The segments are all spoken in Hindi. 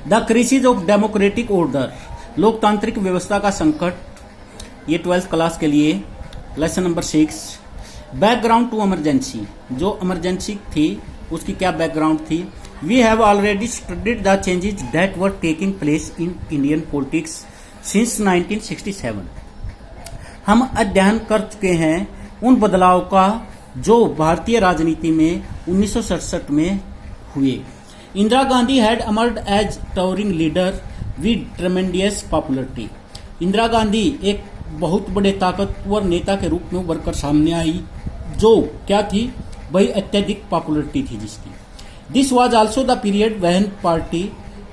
The crisis of democratic order, लोकतांत्रिक व्यवस्था का संकट, ये 12th क्लास के लिए lesson number 6। Background to emergency, जो इमरजेंसी थी उसकी क्या बैकग्राउंड थी। We have already studied the changes that were taking place in Indian politics since 1967, हम अध्ययन कर चुके हैं उन बदलाव का जो भारतीय राजनीति में 1967 में हुए। Indira Gandhi had emerged as towering leader with tremendous popularity, Indira Gandhi एक बहुत बड़े ताकतवर नेता के रूप में उभर कर सामने आई, जो क्या थी भाई, अत्यधिक पॉपुलरिटी थी जिसकी। This was also the period when party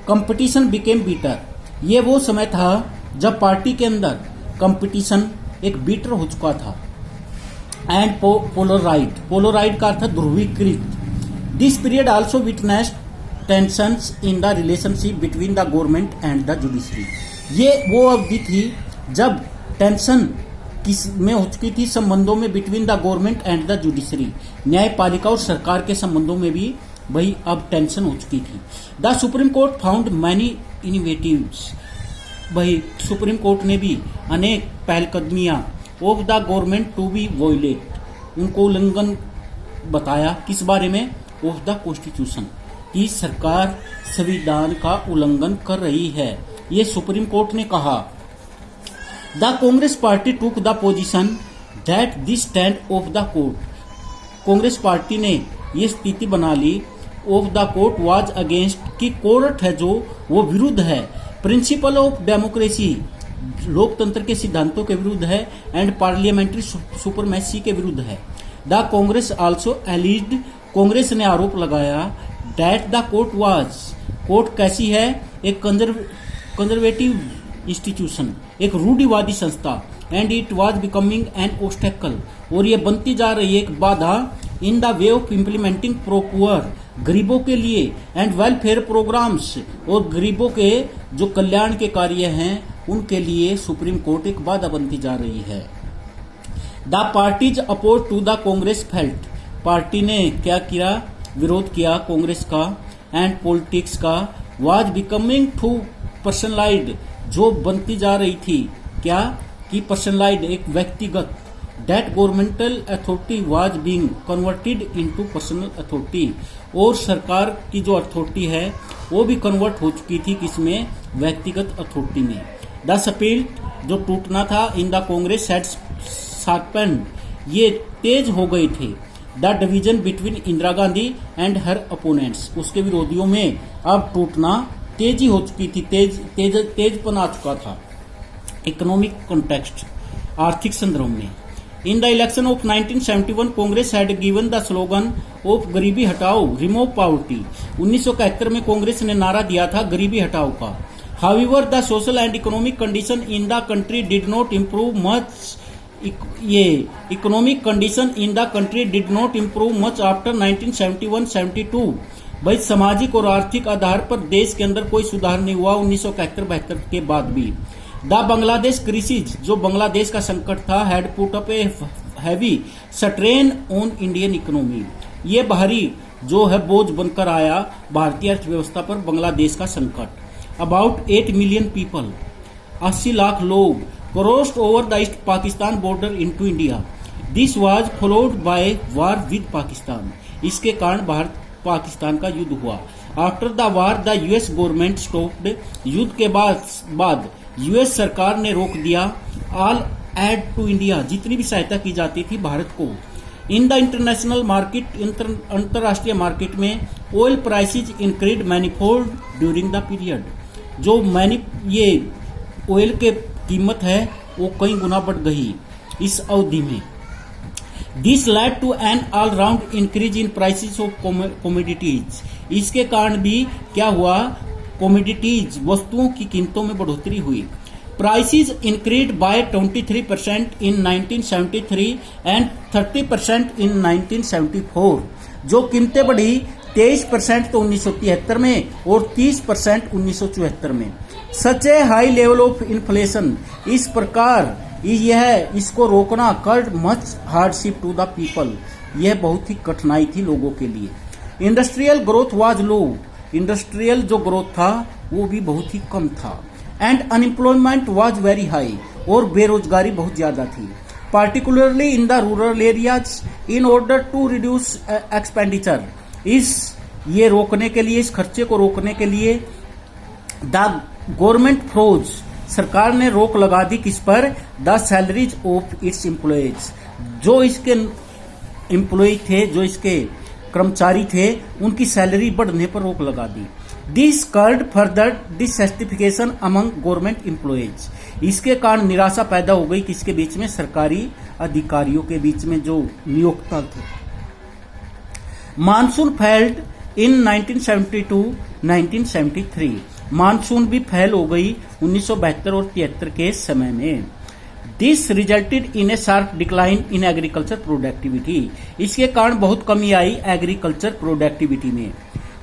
competition became bitter, ये वो समय था जब पार्टी के अंदर कंपटीशन एक बीटर हो चुका था। एंड पोलराइड का अर्थ ध्रुवीकृत। This period also witnessed tensions in the relationship between the government and the judiciary, ये वो अवधि थी जब टेंशन किस में हो चुकी थी संबंधों में, between the government and the judiciary, न्यायपालिका और सरकार के संबंधों में भी भाई अब टेंशन हो चुकी थी। The Supreme Court found many innovatives, भाई सुप्रीम कोर्ट ने भी अनेक पहलकदमियां of the government to be violate, उनको उल्लंघन बताया, किस बारे में, ऑफ द कॉन्स्टिट्यूशन, कि सरकार संविधान का उल्लंघन कर रही है, ये सुप्रीम कोर्ट ने कहा। The Congress party took the position that this stand of the court, Congress party ने ये स्थिति बना ली of the court was against, कि कोर्ट है जो वो विरुद्ध है, प्रिंसिपल ऑफ डेमोक्रेसी, लोकतंत्र के सिद्धांतों के विरुद्ध है, एंड पार्लियामेंट्री सुपरमेसी के विरुद्ध है। द कांग्रेस आल्सो एलिज्ड, कांग्रेस ने आरोप लगाया that the court was, court कैसी है, एक कंजर्वेटिव इंस्टीट्यूशन, एक रूढ़िवादी संस्था, and it was becoming an obstacle, और ये बनती जा रही है एक बाधा, in the way of implementing pro poor, गरीबों के लिए, एंड वेलफेयर प्रोग्राम्स, और गरीबों के जो कल्याण के कार्य हैं उनके लिए सुप्रीम कोर्ट एक बाधा बनती जा रही है। The parties opposed to the Congress felt, party ने क्या किया, विरोध किया कांग्रेस का, एंड पॉलिटिक्स का, वाज बिकमिंग टू पर्सनलाइज्ड, जो बनती जा रही थी क्या, कि पर्सनलाइज्ड एक व्यक्तिगत, that governmental authority was being converted into personal authority, और सरकार की जो अथॉरिटी है वो भी कन्वर्ट हो चुकी थी किसमें, व्यक्तिगत अथॉरिटी में। द स्पिरिट, जो टूटना था, in the Congress had sharpened, ये तेज हो गए थे, the division between Indira Gandhi and her opponents, उसके विरोधियों में अब टूटना तेजी हो चुकी थी, तेजपन आ चुका था। इकोनॉमिक कॉन्टेक्स्ट, आर्थिक संदर्भ में, in the election of 1971 Congress had given the slogan of गरीबी हटाओ रिमूव पॉवर्टी, 1971 में कांग्रेस ने नारा दिया था गरीबी हटाओ का। However the social and economic condition in the country did not improve much, ये economic condition in the country did not improve much after 1971-72, भाई सामाजिक और आर्थिक आधार पर देश के अंदर कोई सुधार नहीं हुआ 1971-72 के बाद भी। द बांग्लादेश क्राइसिस, जो बांग्लादेश का संकट था, had put up a heavy strain on Indian economy, ये बाहरी जो है बोझ बनकर आया भारतीय अर्थव्यवस्था पर बांग्लादेश का संकट। अबाउट 8 मिलियन पीपल, 80 लाख लोग, crossed over the east Pakistan border into India, this was followed by war with Pakistan, इसके कारण भारत पाकिस्तान का युद्ध हुआ। After the war the US government stopped, युद्ध के बाद यूएस सरकार ने रोक दिया ऑल एड टू इंडिया, जितनी भी सहायता की जाती थी भारत को। इन द इंटरनेशनल मार्केट, अंतर्राष्ट्रीय मार्केट में oil prices increased manifold during the period, जो ये ऑयल के कीमत है वो कई गुना बढ़ गई इस अवधि में। This led to an all round increase in prices of commodities, इसके कारण भी क्या हुआ, कमोडिटीज वस्तुओं की कीमतों में बढ़ोतरी हुई। Prices increase by 23% in 1973 and 30% इन 1974, जो कीमतें बढ़ी 23% तो 1973 में और 30% 1974 में। Such a high level of inflation, इस प्रकार यह इसको रोकना could much hardship to the people, यह बहुत ही कठिनाई थी लोगों के लिए। Industrial growth was low, industrial जो ग्रोथ था वो भी बहुत ही कम था। And unemployment was very high, और बेरोजगारी बहुत ज्यादा थी, particularly in the rural areas, in order to reduce expenditure। ये रोकने के लिए, इस खर्चे को रोकने के लिए द गवर्नमेंट फ्रोज, सरकार ने रोक लगा दी किस पर? The salaries of its employees, जो इसके एम्प्लॉय थे, जो इसके कर्मचारी थे, उनकी सैलरी बढ़ने पर रोक लगा दी। This curbed further dissatisfaction among government employees, इसके कारण निराशा पैदा हो गई किसके बीच में? सरकारी अधिकारियों के बीच में जो नियोक्ता थे। मानसून फेल्ड इन 1972-1973, मानसून भी फेल हो गई 1972 और 73 के समय में। This resulted in A sharp decline in agriculture productivity, इसके कारण बहुत कमी आई एग्रीकल्चर प्रोडक्टिविटी में।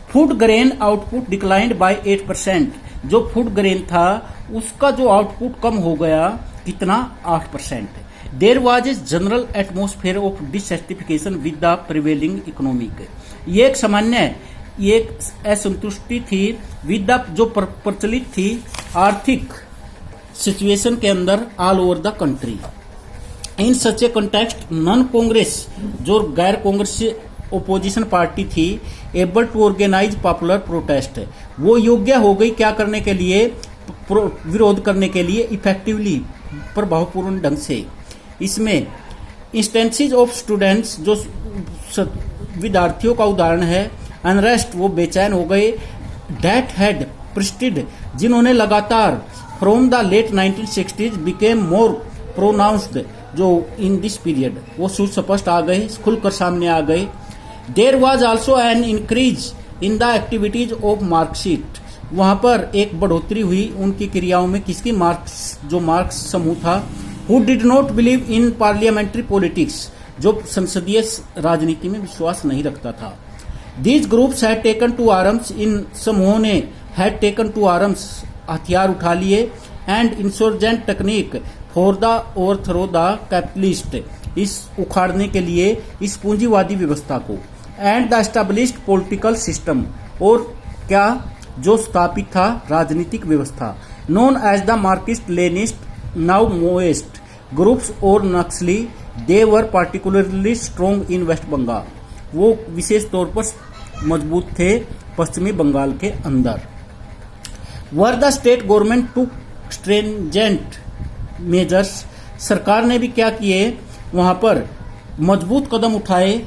Food grain output declined bye 8%, जो फूड ग्रेन था उसका जो आउटपुट कम हो गया, कितना? 8%। There was a general atmosphere of dissatisfaction with the prevailing economic, ये एक सामान्य एक असंतुष्टि थी विद द, जो प्रचलित थी आर्थिक सिचुएशन के अंदर all over the country. In such a context non Congress, जो गैर कांग्रेस ओपोजिशन पार्टी थी, able to organise popular protest, वो योग्य हो गई क्या करने के लिए? विरोध करने के लिए इफेक्टिवली, प्रभावपूर्ण ढंग से। इसमें इंस्टेंसेस ऑफ स्टूडेंट्स, जो विद्यार्थियों का उदाहरण है, अनरेस्ट, वो बेचैन हो गए, दैट हैड प्रिस्टिड, जिन्होंने लगातार from the late 1960s became more pronounced, जो इन दिस पीरियड वो सुस्पष्ट आ गए, खुलकर सामने आ गए। There was also an increase in the activities of Marxist, वहां पर एक बढ़ोतरी हुई उनकी क्रियाओं में, किसकी? मार्क्स, जो मार्क्स समूह था। Who did not believe in parliamentary politics, जो संसदीय राजनीति में विश्वास नहीं रखता था। These groups had taken to arms, इन समूहों ने हैड टेकन टू आर्म्स, हथियार उठा लिए, and insurgent technique for the overthrow the capitalist, इस उखाड़ने के लिए इस पूंजीवादी व्यवस्था को। And the established political system, और क्या? जो स्थापित था राजनीतिक व्यवस्था, known as the Marxist Leninist now moist groups और नक्सली, they were particularly strong in West Bengal, वो विशेष तौर पर मजबूत थे पश्चिमी बंगाल के अंदर। Were the state government to stringent measures, सरकार ने भी क्या किए? वहां पर मजबूत कदम उठाए,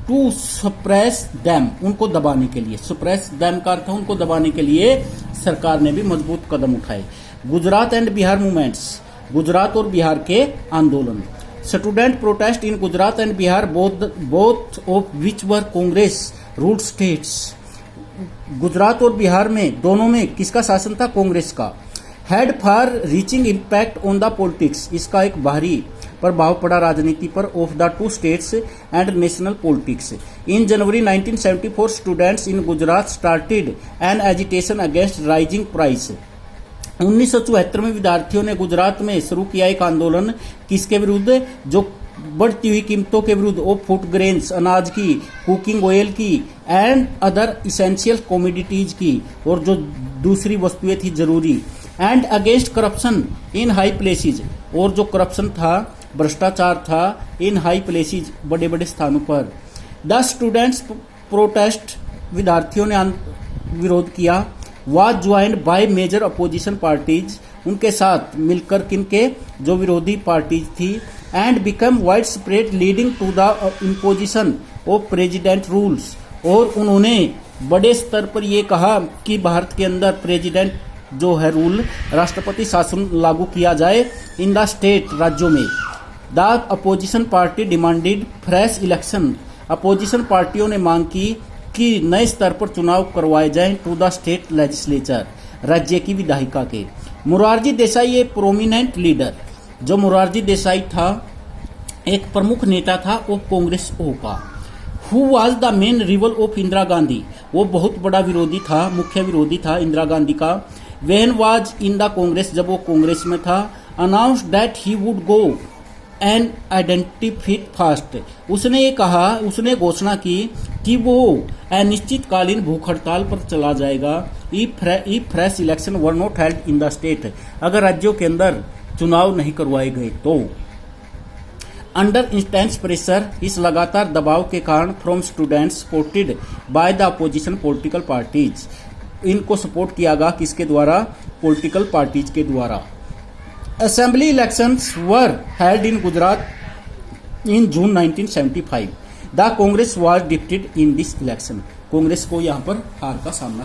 टू सप्रेस दैम, उनको दबाने के लिए। सप्रेस दैम का अर्थ है उनको दबाने के लिए सरकार ने भी मजबूत कदम उठाए। गुजरात एंड बिहार मूवमेंट्स, गुजरात और बिहार के आंदोलन। Student protest in Gujarat and Bihar, both of which were Congress ruled states, Gujarat और बिहार में दोनों में किसका शासन था? कांग्रेस का। Had far reaching impact on the politics, इसका एक बाहरी प्रभाव पड़ा राजनीति पर, of the two states and national politics. In January 1974 students in Gujarat started an agitation against rising price, 1974 में विद्यार्थियों ने गुजरात में शुरू किया एक आंदोलन, किसके विरुद्ध? जो बढ़ती हुई कीमतों के विरुद्ध, ऑफ फूड ग्रेन्स, अनाज की, कुकिंग ऑयल की, एंड अदर इसेंशियल कमोडिटीज की, और जो दूसरी वस्तुएं थी जरूरी। And against corruption in high places, और जो करप्शन था, भ्रष्टाचार था इन हाई प्लेसेज, बड़े बड़े स्थानों पर। द स्टूडेंट्स प्रोटेस्ट, विद्यार्थियों ने विरोध किया। Was joined by major opposition parties, उनके साथ मिलकर किनके? जो विरोधी पार्टीज थी। And become widespread leading to the imposition of president rules, और उन्होंने बड़े स्तर पर यह कहा कि भारत के अंदर प्रेसिडेंट जो है रूल, राष्ट्रपति शासन लागू किया जाए इन द स्टेट, राज्यों में। The opposition party demanded fresh election, opposition पार्टियों ने मांग की कि नए स्तर पर चुनाव करवाए जाएं टू द स्टेट लेजिस्लेचर, राज्य की विधायिका के। मोरारजी देसाई ए प्रोमिनेंट लीडर, जो मोरारजी देसाई था एक प्रमुख नेता था वो कांग्रेस ओ का। Who was the main reveal of Indira Gandhi, वो बहुत बड़ा विरोधी था, मुख्य विरोधी था इंदिरा गांधी का। When was in the Congress, जब वो कांग्रेस में था। Announced that he would go and identified fast, उसने ये कहा, उसने घोषणा की कि वो अनिश्चितकालीन भूख हड़ताल पर चला जाएगा if fresh election were not held in the state, अगर राज्यों के अंदर चुनाव नहीं करवाए गए तो। अंडर इंटेंस प्रेशर, इस लगातार दबाव के कारण, from students supported by the opposition political parties, इनको सपोर्ट किया गया किसके द्वारा? पॉलिटिकल पार्टीज के द्वारा। Assembly elections were held in Gujarat in June 1975, the Congress was defeated in this election, Congress को यहाँ पर हार का सामना